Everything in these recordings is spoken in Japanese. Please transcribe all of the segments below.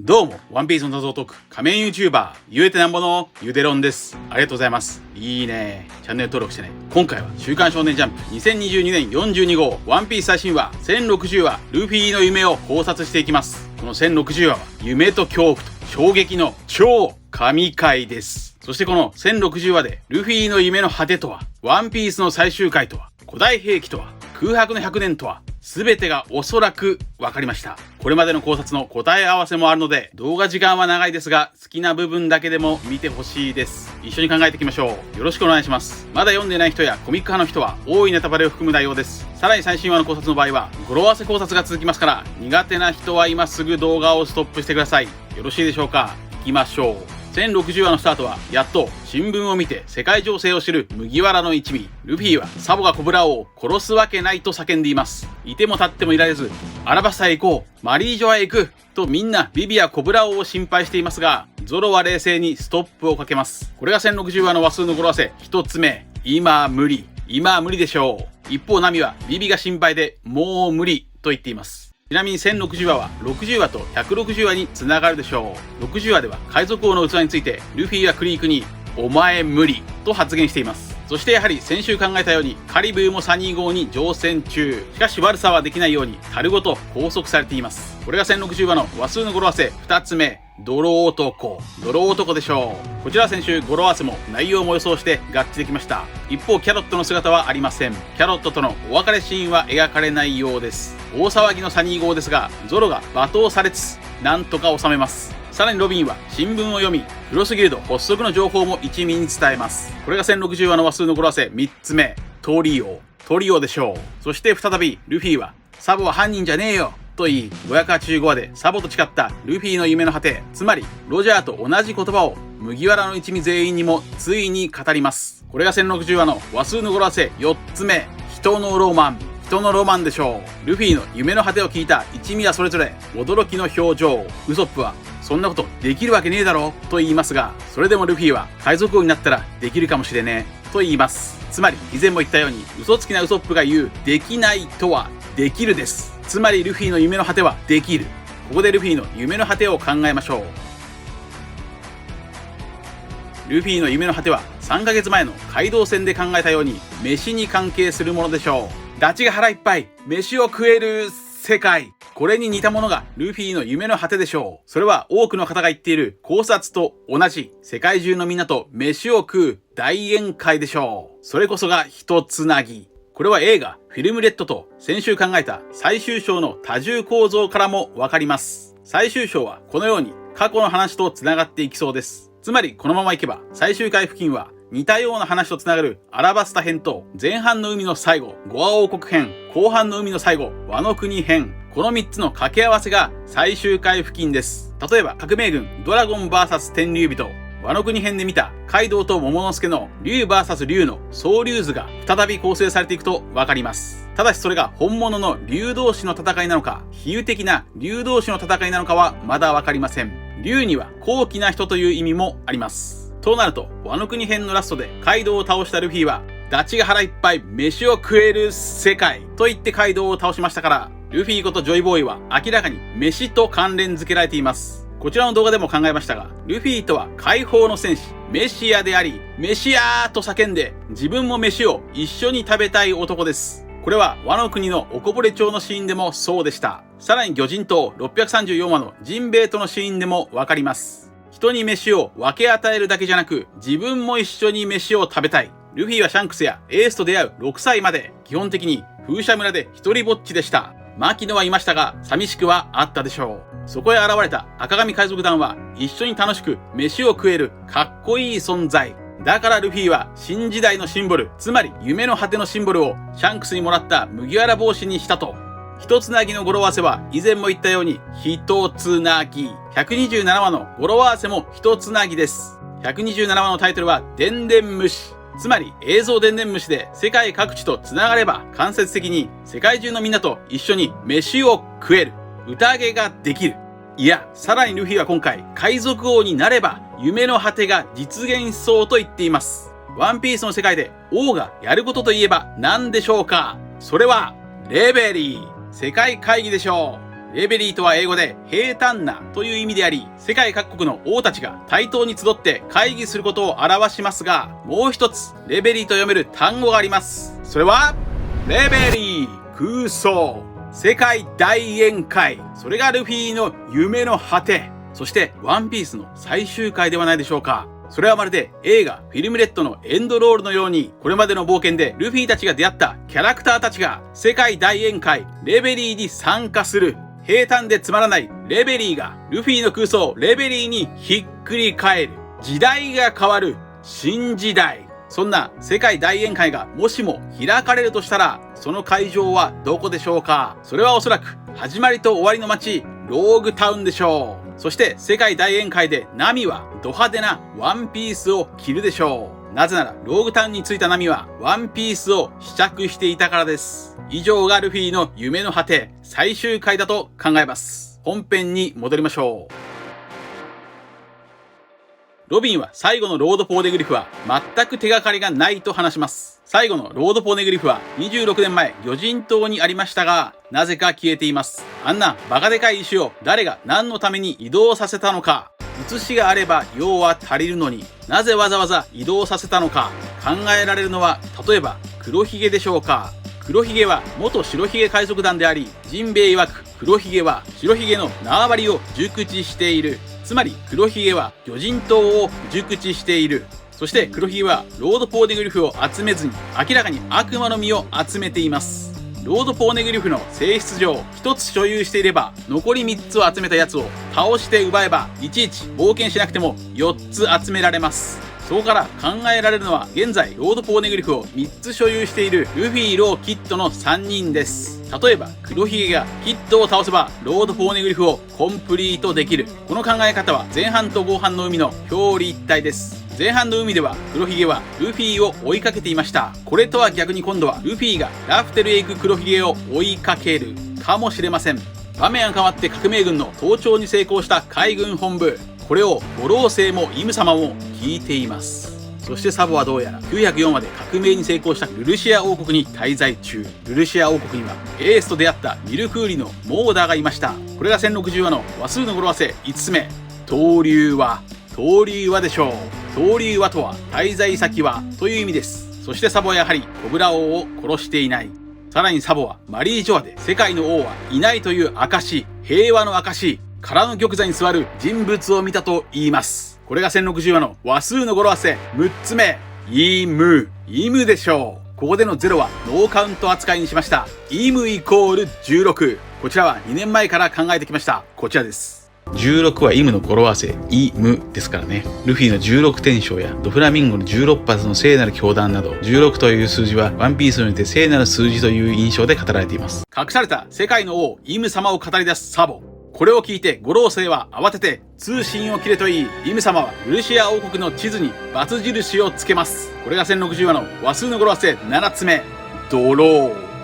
どうも、ワンピースの謎を解く仮面 YouTuber、ゆえてなんぼのゆでろんです。ありがとうございます。いいね。チャンネル登録してね。今回は週刊少年ジャンプ2022年42号ワンピース最新話1060話ルフィの夢を考察していきます。この1060話は夢と恐怖と衝撃の超神回です。そしてこの1060話でルフィの夢の果てとは、ワンピースの最終回とは、古代兵器とは、空白の100年とは、全てがおそらく分かりました。これまでの考察の答え合わせもあるので、動画時間は長いですが、好きな部分だけでも見てほしいです。一緒に考えていきましょう。よろしくお願いします。まだ読んでない人やコミック派の人は、多いネタバレを含む内容です。さらに最新話の考察の場合は、語呂合わせ考察が続きますから、苦手な人は今すぐ動画をストップしてください。よろしいでしょうか。行きましょう。1060話のスタートは、やっと新聞を見て世界情勢を知る麦わらの一味。ルフィはサボがコブラ王を殺すわけないと叫んでいます。いても立ってもいられず、アラバスタへ行こう、マリージョアへ行くとみんなビビやコブラ王を心配していますが、ゾロは冷静にストップをかけます。これが1060話の話数の語呂合わせ一つ目。今は無理でしょう。一方ナミはビビが心配でもう無理と言っています。ちなみに1060話は60話と160話に繋がるでしょう。60話では海賊王の器についてルフィはクリークにお前無理と発言しています。そしてやはり先週考えたようにカリブーもサニー号に乗船中。しかし悪さはできないように樽ごと拘束されています。これが1060話の話数の語呂合わせ2つ目。泥男でしょう。こちらは先週語呂合わせも内容も予想して合致できました。一方キャロットの姿はありません。キャロットとのお別れシーンは描かれないようです。大騒ぎのサニー号ですが、ゾロが罵倒されつつなんとか収めます。さらにロビンは新聞を読み、クロスギルド発足の情報も一味に伝えます。これが1060話の話数の語呂合わせ3つ目。トリオでしょう。そして再びルフィはサボは犯人じゃねえよと言い、585話でサボと誓ったルフィの夢の果て、つまりロジャーと同じ言葉を麦わらの一味全員にもついに語ります。これが1060話の話数の語呂合わせ4つ目。人のロマンでしょう。ルフィの夢の果てを聞いた一味はそれぞれ驚きの表情。ウソップはそんなことできるわけねえだろと言いますが、それでもルフィは海賊王になったらできるかもしれねえと言います。つまり以前も言ったように、嘘つきなウソップが言うできないとはできるです。つまりルフィの夢の果てはできる。ここでルフィの夢の果てを考えましょう。ルフィの夢の果ては3ヶ月前の街道戦で考えたように飯に関係するものでしょう。ダチが腹いっぱい飯を食える世界。これに似たものがルフィの夢の果てでしょう。それは多くの方が言っている考察と同じ、世界中のみんなと飯を食う大宴会でしょう。それこそが一つなぎ。これは映画フィルムレッドと先週考えた最終章の多重構造からもわかります。最終章はこのように過去の話と繋がっていきそうです。つまりこのままいけば最終回付近は似たような話と繋がるアラバスタ編と、前半の海の最後ゴア王国編、後半の海の最後ワノ国編、この3つの掛け合わせが最終回付近です。例えば革命軍ドラゴン VS 天竜人、ワノ国編で見たカイドウとモモの助の竜 VS 竜の総竜図が再び構成されていくとわかります。ただしそれが本物の竜同士の戦いなのか、比喩的な竜同士の戦いなのかはまだわかりません。竜には高貴な人という意味もあります。となるとワノ国編のラストでカイドウを倒したルフィは、ダチが腹いっぱい飯を食える世界と言ってカイドウを倒しましたから、ルフィことジョイボーイは明らかに飯と関連付けられています。こちらの動画でも考えましたが、ルフィとは解放の戦士メシアであり、メシアーと叫んで自分も飯を一緒に食べたい男です。これはワノ国のおこぼれ町のシーンでもそうでした。さらに魚人島634話のジンベエとのシーンでもわかります。人に飯を分け与えるだけじゃなく、自分も一緒に飯を食べたい。ルフィはシャンクスやエースと出会う6歳まで基本的に風車村で一人ぼっちでした。マキノはいましたが寂しくはあったでしょう。そこへ現れた赤髪海賊団は一緒に楽しく飯を食えるかっこいい存在。だからルフィは新時代のシンボル、つまり夢の果てのシンボルをシャンクスにもらった麦わら帽子にしたと。一つなぎの語呂合わせは以前も言ったように一つなぎ。127話の語呂合わせも一つなぎです。127話のタイトルはでんでん虫。つまり映像でんでん虫で世界各地と繋がれば間接的に世界中のみんなと一緒に飯を食える。宴ができる。いや、さらにルフィは今回海賊王になれば夢の果てが実現しそうと言っています。ワンピースの世界で王がやることといえば何でしょうか。それはレベリー、世界会議でしょう。レベリーとは英語で平坦なという意味であり、世界各国の王たちが対等に集って会議することを表しますが、もう一つレベリーと読める単語があります。それはレベリー、空想、世界大宴会。それがルフィの夢の果て、そしてワンピースの最終回ではないでしょうか。それはまるで映画フィルムレッドのエンドロールのように、これまでの冒険でルフィたちが出会ったキャラクターたちが世界大宴会レベリーに参加する。平坦でつまらないレベリーがルフィの空想レベリーにひっくり返る。時代が変わる新時代。そんな世界大宴会がもしも開かれるとしたら、その会場はどこでしょうか。それはおそらく始まりと終わりの街ローグタウンでしょう。そして世界大宴会でナミはド派手なワンピースを着るでしょう。なぜならローグタウンに着いたナミはワンピースを試着していたからです。以上がルフィの夢の果て最終回だと考えます。本編に戻りましょう。ロビンは最後のロードポーネグリフは全く手がかりがないと話します。最後のロードポーネグリフは26年前魚人島にありましたが、なぜか消えています。あんなバカでかい石を誰が何のために移動させたのか。写しがあれば用は足りるのに、なぜわざわざ移動させたのか。考えられるのは例えば黒ひげでしょうか。黒ひげは元白ひげ海賊団であり、ジンベエ曰く黒ひげは白ひげの縄張りを熟知している。つまり黒ひげは魚人島を熟知している。そして黒ひげはロードポーネグリフを集めずに明らかに悪魔の実を集めています。ロードポーネグリフの性質上、1つ所有していれば残り3つを集めたやつを倒して奪えば、いちいち冒険しなくても4つ集められます。そこから考えられるのは、現在ロードポーネグリフを3つ所有しているルフィ、ロー、キッドの3人です。例えば黒ひげがキッドを倒せばロードポーネグリフをコンプリートできる。この考え方は前半と後半の海の表裏一体です。前半の海では黒ひげはルフィを追いかけていました。これとは逆に今度はルフィがラフテルへ行く黒ひげを追いかけるかもしれません。場面が変わって革命軍の盗聴に成功した海軍本部、これを五老星もイム様も聞いています。そしてサボはどうやら904話で革命に成功したルルシア王国に滞在中。ルルシア王国にはエースと出会ったミルクーリのモーダーがいました。これが1060話の話数の語呂合わせ5つ目、闘竜輪。闘竜輪でしょう。闘竜輪とは滞在先はという意味です。そしてサボはやはりコブラ王を殺していない。さらにサボはマリージョアで世界の王はいないという証、平和の証、空の玉座に座る人物を見たと言います。これが1060話の話数の語呂合わせ6つ目、イムでしょう。ここでの0はノーカウント扱いにしました。イムイコール16。こちらは2年前から考えてきました。こちらです。16はイムの語呂合わせイムですからね。ルフィの16天章やドフラミンゴの16発の聖なる教団など、16という数字はワンピースにおいて聖なる数字という印象で語られています。隠された世界の王イム様を語り出すサボ。これを聞いて五老星は慌てて通信を切れと言い、イム様はルルシア王国の地図に×印をつけます。これが1060話の話数の語呂合わせ7つ目、ドロ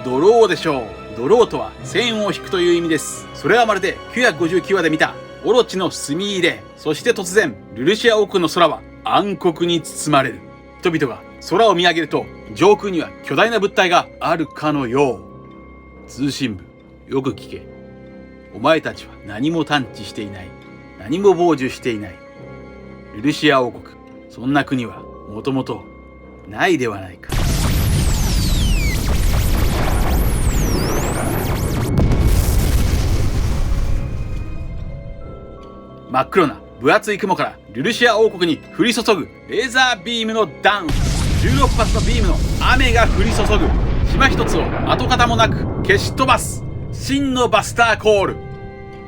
ーでしょう。ドローとは線を引くという意味です。それはまるで959話で見たオロチの墨入れ。そして突然ルルシア王国の空は暗黒に包まれる。人々が空を見上げると上空には巨大な物体があるかのよう。通信部、よく聞け。お前たちは何も探知していない。何も傍受していない。ルルシア王国、そんな国はもともとないではないか。真っ黒な分厚い雲からルルシア王国に降り注ぐレーザービームのダウン。16発のビームの雨が降り注ぐ。島一つを跡形もなく消し飛ばす真のバスターコール。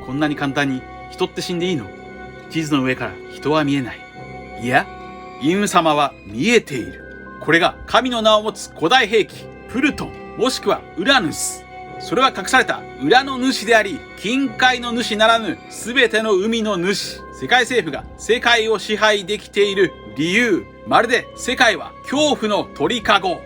こんなに簡単に人って死んでいいの？地図の上から人は見えない。いや、イム様は見えている。これが神の名を持つ古代兵器プルトン、もしくはウラヌス。それは隠された裏の主であり、近海の主ならぬ全ての海の主。世界政府が世界を支配できている理由。まるで世界は恐怖の鳥かご。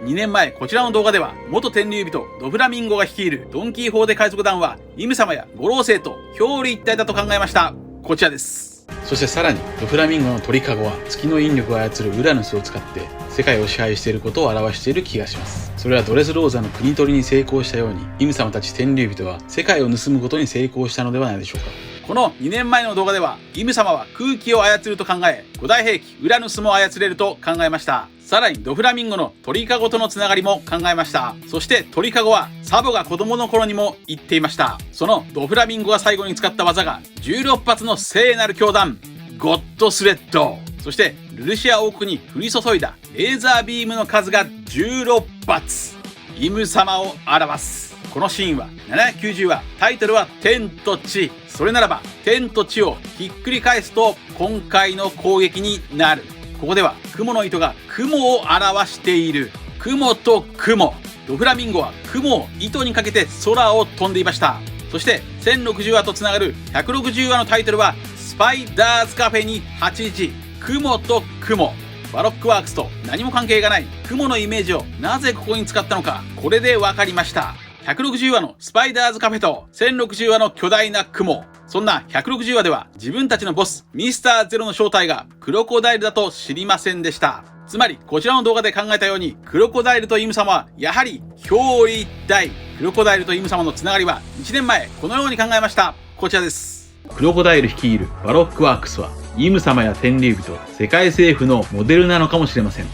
2年前こちらの動画では元天竜人ドフラミンゴが率いるドンキーホーテ海賊団はイム様や五老星と表裏一体だと考えました。こちらです。そしてさらにドフラミンゴの鳥かごは月の引力を操るウラヌスを使って世界を支配していることを表している気がします。それはドレスローザの国取りに成功したように、イム様たち天竜人は世界を盗むことに成功したのではないでしょうか。この2年前の動画では、イム様は空気を操ると考え、古代兵器ウラヌスも操れると考えました。さらにドフラミンゴの鳥かごとのつながりも考えました。そして鳥かごはサボが子供の頃にも言っていました。そのドフラミンゴが最後に使った技が16発の聖なる教団ゴッドスレッド、そしてルルシア王国に降り注いだレーザービームの数が16発、イム様を表す。このシーンは790話、タイトルは天と地。それならば天と地をひっくり返すと今回の攻撃になる。ここでは雲の糸が雲を表している。雲と雲、ドフラミンゴは雲を糸にかけて空を飛んでいました。そして1060話とつながる160話のタイトルはスパイダーズカフェに8時。雲と雲、バロックワークスと何も関係がない雲のイメージをなぜここに使ったのか、これで分かりました。160話のスパイダーズカフェと1060話の巨大な雲。そんな160話では自分たちのボスミスターゼロの正体がクロコダイルだと知りませんでした。つまりこちらの動画で考えたように、クロコダイルとイム様はやはり表裏一体。クロコダイルとイム様のつながりは1年前このように考えました。こちらです。クロコダイル率いるバロックワークスはイム様や天竜人、世界政府のモデルなのかもしれません。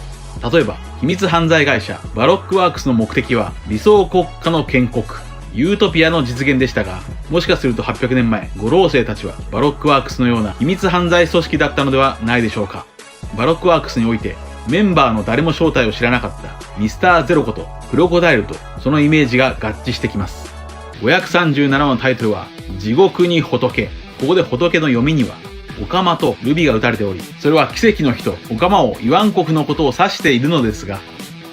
例えば秘密犯罪会社バロックワークスの目的は理想国家の建国、ユートピアの実現でしたが、もしかすると800年前、五老星たちはバロックワークスのような秘密犯罪組織だったのではないでしょうか。バロックワークスにおいてメンバーの誰も正体を知らなかったミスターゼロことクロコダイルとそのイメージが合致してきます。537のタイトルは地獄に仏。ここで仏の読みにはオカマとルビが打たれており、それは奇跡の人オカマをイワン国のことを指しているのですが、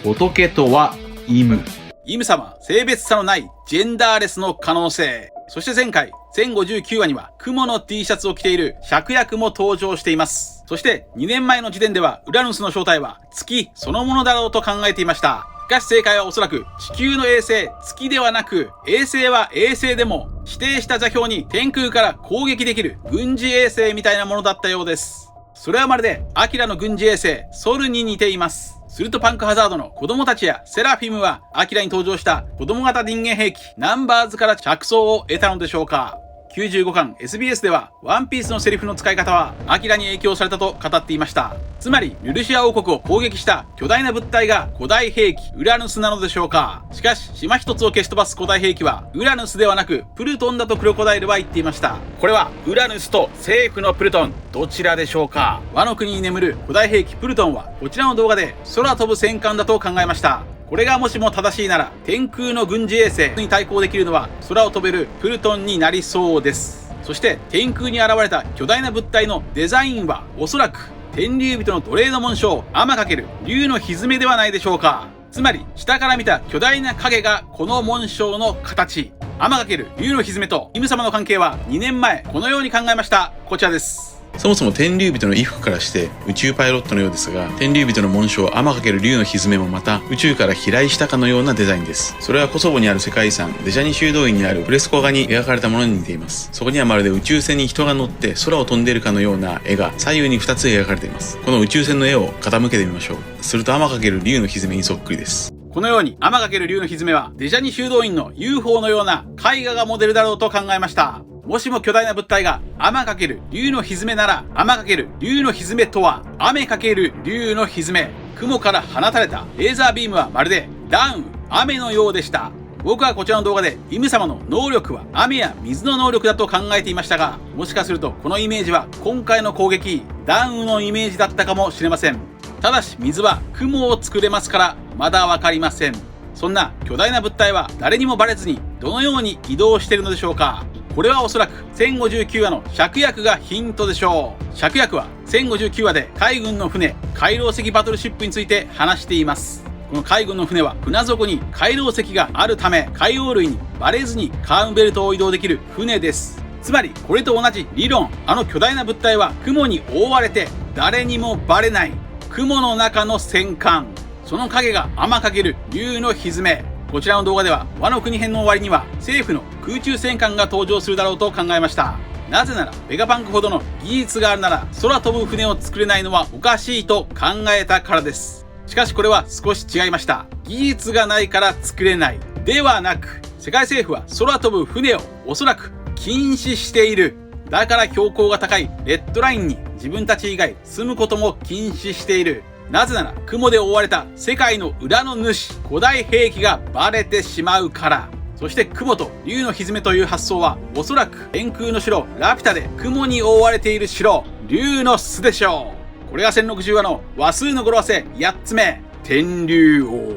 仏とはイム様、性別差のないジェンダーレスの可能性。そして前回1059話には雲の T シャツを着ているシャクヤクも登場しています。そして2年前の時点ではウラヌスの正体は月そのものだろうと考えていました。しかし正解はおそらく地球の衛星月ではなく、衛星は衛星でも指定した座標に天空から攻撃できる軍事衛星みたいなものだったようです。それはまるでアキラの軍事衛星ソルに似ています。するとパンクハザードの子供たちやセラフィムはアキラに登場した子供型人間兵器ナンバーズから着想を得たのでしょうか。95巻 SBS ではワンピースのセリフの使い方はアキラに影響されたと語っていました。つまりルルシア王国を攻撃した巨大な物体が古代兵器ウラヌスなのでしょうか。しかし島一つを消し飛ばす古代兵器はウラヌスではなくプルトンだとクロコダイルは言っていました。これはウラヌスと政府のプルトン、どちらでしょうか。ワノ国に眠る古代兵器プルトンはこちらの動画で空飛ぶ戦艦だと考えました。これがもしも正しいなら天空の軍事衛星に対抗できるのは空を飛べるプルトンになりそうです。そして天空に現れた巨大な物体のデザインはおそらく天竜人の奴隷の紋章アマ×竜の蹄ではないでしょうか。つまり下から見た巨大な影がこの紋章の形。アマ×竜の蹄とイム様の関係は2年前このように考えました。こちらです。そもそも天竜人の衣服からして宇宙パイロットのようですが、天竜人の紋章アマ×竜の蹄もまた宇宙から飛来したかのようなデザインです。それはコソボにある世界遺産デジャニ修道院にあるフレスコ画に描かれたものに似ています。そこにはまるで宇宙船に人が乗って空を飛んでいるかのような絵が左右に2つ描かれています。この宇宙船の絵を傾けてみましょう。するとアマ×竜の蹄にそっくりです。このようにアマ×竜の蹄はデジャニ修道院の UFO のような絵画がモデルだろうと考えました。もしも巨大な物体がアマ×竜の蹄なら、アマ×竜の蹄とは雨×竜の蹄。雲から放たれたレーザービームはまるでダウン、雨のようでした。僕はこちらの動画でイム様の能力は雨や水の能力だと考えていましたが、もしかするとこのイメージは今回の攻撃ダウンのイメージだったかもしれません。ただし水は雲を作れますからまだわかりません。そんな巨大な物体は誰にもバレずにどのように移動しているのでしょうか。これはおそらく1059話のシャクヤクがヒントでしょう。シャクヤクは1059話で海軍の船海楼石バトルシップについて話しています。この海軍の船は船底に海楼石があるため海洋類にバレずにカームベルトを移動できる船です。つまりこれと同じ理論、あの巨大な物体は雲に覆われて誰にもバレない雲の中の戦艦、その影がアマ×竜の蹄。こちらの動画ではワノ国編の終わりには政府の空中戦艦が登場するだろうと考えました。なぜならベガパンクほどの技術があるなら空飛ぶ船を作れないのはおかしいと考えたからです。しかしこれは少し違いました。技術がないから作れないではなく、世界政府は空飛ぶ船をおそらく禁止している。だから標高が高いレッドラインに自分たち以外住むことも禁止している。なぜなら雲で覆われた世界の裏の主古代兵器がバレてしまうから。そして雲と竜の蹄という発想はおそらく天空の城ラピュタで雲に覆われている城竜の巣でしょう。これが1060話の話数の語呂合わせ8つ目、天竜王。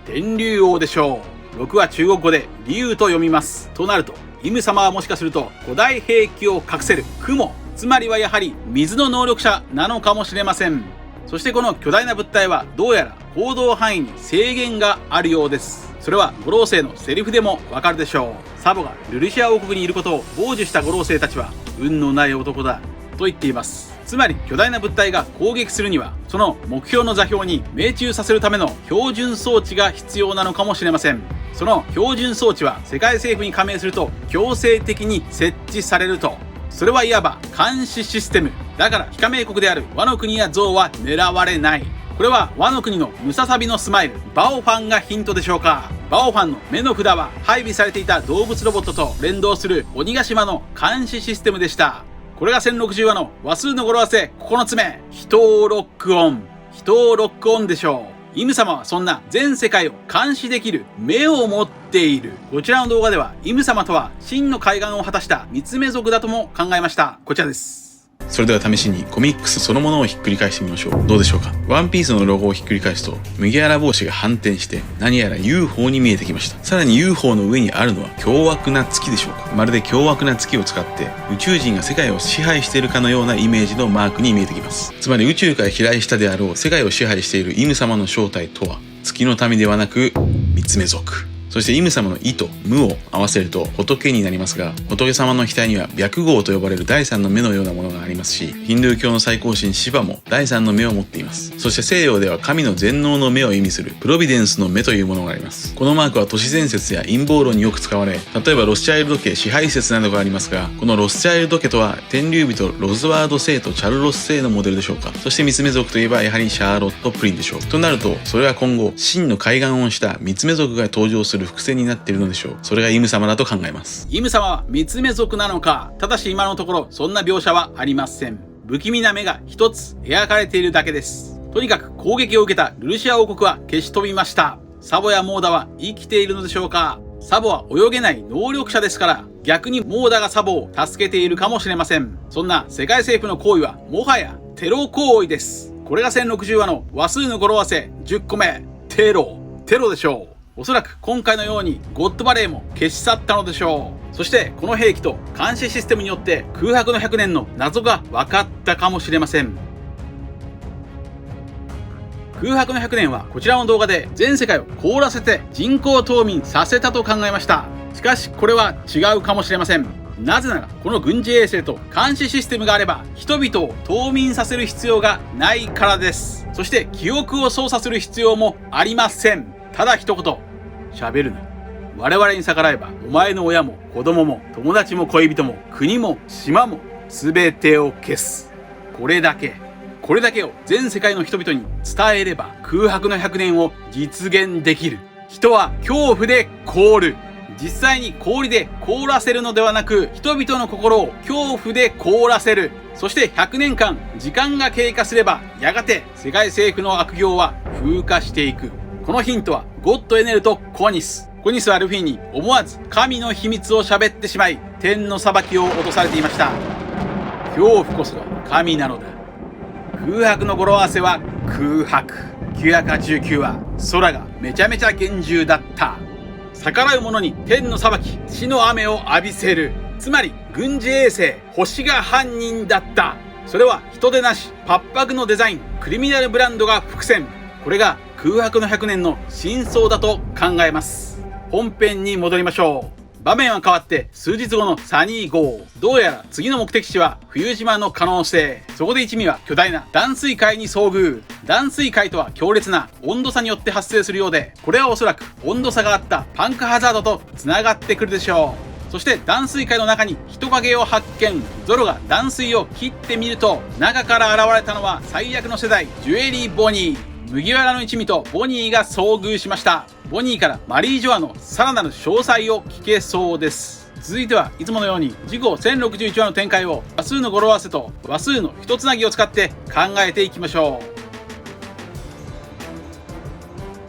天竜王でしょう。6は中国語で竜と読みます。となるとイム様はもしかすると古代兵器を隠せる雲、つまりはやはり水の能力者なのかもしれません。そしてこの巨大な物体はどうやら行動範囲に制限があるようです。それは五老星のセリフでもわかるでしょう。サボがルルシア王国にいることを傍受した五老星たちは運のない男だと言っています。つまり巨大な物体が攻撃するにはその目標の座標に命中させるための標準装置が必要なのかもしれません。その標準装置は世界政府に加盟すると強制的に設置されると。それはいわば監視システムだから、非加盟国であるワノ国やゾウは狙われない。これはワノ国のムササビのスマイルバオファンがヒントでしょうか。バオファンの目の札は配備されていた動物ロボットと連動する鬼ヶ島の監視システムでした。これが1060話の話数の語呂合わせ9つ目、人をロックオン。人をロックオンでしょう。イム様はそんな全世界を監視できる目を持っている。こちらの動画ではイム様とは真の開眼を果たした三つ目族だとも考えました。こちらです。それでは試しにコミックスそのものをひっくり返してみましょう。どうでしょうか。ワンピースのロゴをひっくり返すと麦わら帽子が反転して何やら UFO に見えてきました。さらに UFO の上にあるのは凶悪な月でしょうか。まるで凶悪な月を使って宇宙人が世界を支配しているかのようなイメージのマークに見えてきます。つまり宇宙から飛来したであろう世界を支配しているイム様の正体とは月の民ではなく三つ目族。そしてイム様の意と無を合わせると仏になりますが、仏様の額には白毫と呼ばれる第三の目のようなものがありますし、ヒンドゥー教の最高神シヴァも第三の目を持っています。そして西洋では神の全能の目を意味するプロビデンスの目というものがあります。このマークは都市伝説や陰謀論によく使われ、例えばロスチャイルド家支配説などがありますが、このロスチャイルド家とは天竜人ロズワード星とチャルロス星のモデルでしょうか。そして三つ目族といえばやはりシャーロット・プリンでしょう。となるとそれは今後真の開眼をした三つ目族が登場する伏線になっているのでしょう。それがイム様だと考えます。イム様は三つ目族なのか。ただし今のところそんな描写はありません。不気味な目が一つ描かれているだけです。とにかく攻撃を受けたルルシア王国は消し飛びました。サボやモーダは生きているのでしょうか。サボは泳げない能力者ですから、逆にモーダがサボを助けているかもしれません。そんな世界政府の行為はもはやテロ行為です。これが1060話の話数の語呂合わせ10個目、テロでしょう。おそらく今回のようにゴッドバレーも消し去ったのでしょう。そしてこの兵器と監視システムによって空白の100年の謎が分かったかもしれません。空白の100年はこちらの動画で全世界を凍らせて人工冬眠させたと考えました。しかしこれは違うかもしれません。なぜならこの軍事衛星と監視システムがあれば人々を冬眠させる必要がないからです。そして記憶を操作する必要もありません。ただ一言、喋るな。我々に逆らえばお前の親も子供も友達も恋人も国も島も全てを消す。これだけを全世界の人々に伝えれば空白の100年を実現できる。人は恐怖で凍る。実際に氷で凍らせるのではなく、人々の心を恐怖で凍らせる。そして100年間時間が経過すればやがて世界政府の悪行は風化していく。このヒントはゴッドエネルとコニスはルフィに思わず神の秘密を喋ってしまい天の裁きを落とされていました。恐怖こそが神なのだ。空白の語呂合わせは空白。989は空がめちゃめちゃ厳重だった。逆らう者に天の裁き死の雨を浴びせる。つまり軍事衛星星が犯人だった。それは人でなしパッパグのデザインクリミナルブランドが伏線。これが空白の100年の真相だと考えます。本編に戻りましょう。場面は変わって数日後のサニー号。どうやら次の目的地は冬島の可能性。そこで一味は巨大な断水塊に遭遇。断水塊とは強烈な温度差によって発生するようで、これはおそらく温度差があったパンクハザードと繋がってくるでしょう。そして断水界の中に人影を発見。ゾロが断水を切ってみると、中から現れたのは最悪の世代、ジュエリー・ボニー。麦わらの一味とボニーが遭遇しました。ボニーからマリージョアのさらなる詳細を聞けそうです。続いてはいつものように次号1061話の展開を話数の語呂合わせと話数の一つなぎを使って考えていきましょ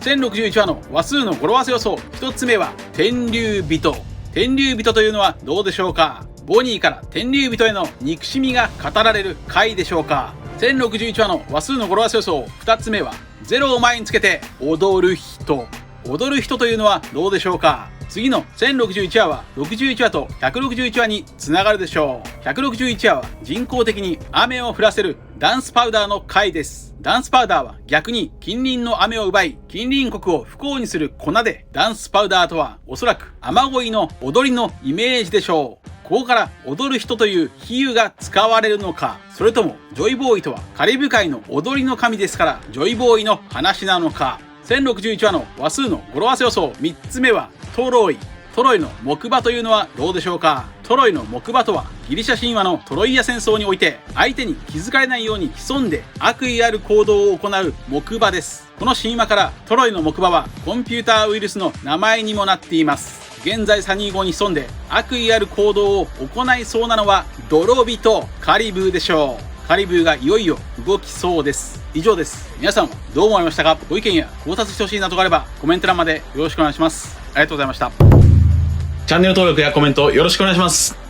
う。1061話の話数の語呂合わせ予想一つ目は天竜人。天竜人というのはどうでしょうか。ボニーから天竜人への憎しみが語られる回でしょうか。1061話の話数の語呂合わせ予想2つ目は0を前につけて踊る人。踊る人というのはどうでしょうか。次の1061話は61話と161話につながるでしょう。161話は人工的に雨を降らせるダンスパウダーの回です。ダンスパウダーは逆に近隣の雨を奪い近隣国を不幸にする粉で、ダンスパウダーとはおそらく雨乞いの踊りのイメージでしょう。ここから踊る人という比喩が使われるのか、それともジョイボーイとはカリブ海の踊りの神ですからジョイボーイの話なのか。1061話の話数の語呂合わせ予想3つ目はトロイ。トロイの木馬というのはどうでしょうか。トロイの木馬とはギリシャ神話のトロイア戦争において相手に気づかれないように潜んで悪意ある行動を行う木馬です。この神話からトロイの木馬はコンピューターウイルスの名前にもなっています。現在サニー号に潜んで悪意ある行動を行いそうなのは泥人カリブーでしょう。カリブーがいよいよ動きそうです。以上です。皆さんはどう思いましたか。ご意見や考察してほしいなどがあればコメント欄までよろしくお願いします。ありがとうございました。チャンネル登録やコメントよろしくお願いします。